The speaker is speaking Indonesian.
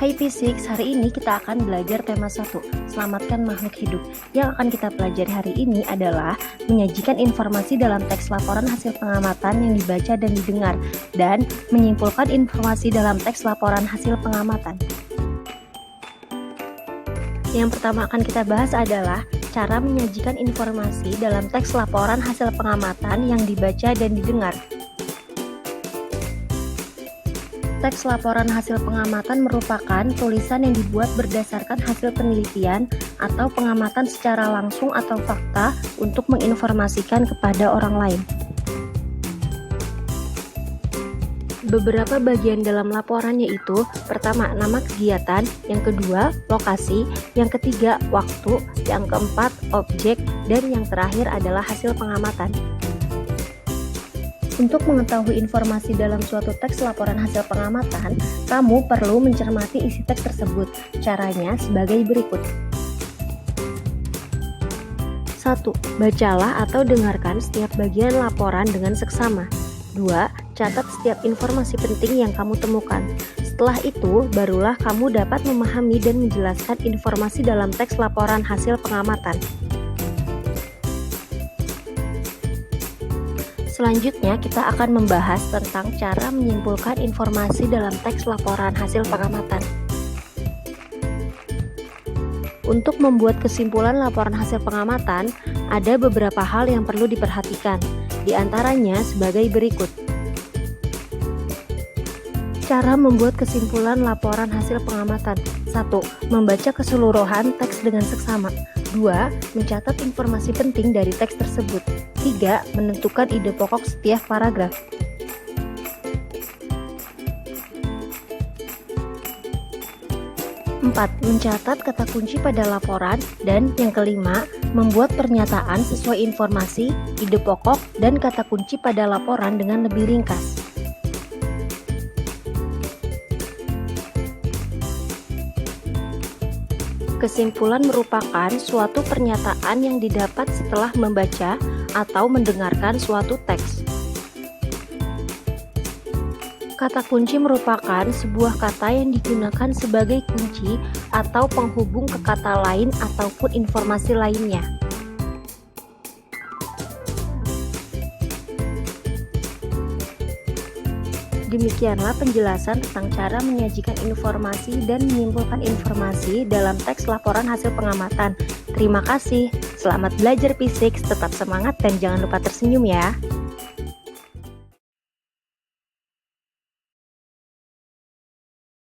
Hai P6, hari ini kita akan belajar tema 1, selamatkan makhluk hidup. Yang akan kita pelajari hari ini adalah menyajikan informasi dalam teks laporan hasil pengamatan yang dibaca dan didengar, dan menyimpulkan informasi dalam teks laporan hasil pengamatan. Yang pertama akan kita bahas adalah cara menyajikan informasi dalam teks laporan hasil pengamatan yang dibaca dan didengar. Teks laporan hasil pengamatan merupakan tulisan yang dibuat berdasarkan hasil penelitian atau pengamatan secara langsung atau fakta untuk menginformasikan kepada orang lain. Beberapa bagian dalam laporan yaitu: pertama, nama kegiatan, yang kedua, lokasi, yang ketiga, waktu, yang keempat, objek, dan yang terakhir adalah hasil pengamatan. Untuk mengetahui informasi dalam suatu teks laporan hasil pengamatan, kamu perlu mencermati isi teks tersebut. Caranya sebagai berikut. 1. Bacalah atau dengarkan setiap bagian laporan dengan seksama. 2. Catat setiap informasi penting yang kamu temukan. Setelah itu, barulah kamu dapat memahami dan menjelaskan informasi dalam teks laporan hasil pengamatan. Selanjutnya, kita akan membahas tentang cara menyimpulkan informasi dalam teks laporan hasil pengamatan. Untuk membuat kesimpulan laporan hasil pengamatan, ada beberapa hal yang perlu diperhatikan, di antaranya sebagai berikut. Cara membuat kesimpulan laporan hasil pengamatan. 1. Membaca keseluruhan teks dengan seksama. 2. Mencatat informasi penting dari teks tersebut. 3. Menentukan ide pokok setiap paragraf. 4. Mencatat kata kunci pada laporan. Dan yang kelima, membuat pernyataan sesuai informasi, ide pokok, dan kata kunci pada laporan dengan lebih ringkas. Kesimpulan merupakan suatu pernyataan yang didapat setelah membaca atau mendengarkan suatu teks. Kata kunci merupakan sebuah kata yang digunakan sebagai kunci atau penghubung ke kata lain ataupun informasi lainnya. Demikianlah penjelasan tentang cara menyajikan informasi dan menyimpulkan informasi dalam teks laporan hasil pengamatan. Terima kasih. Selamat belajar P6, tetap semangat dan jangan lupa tersenyum ya.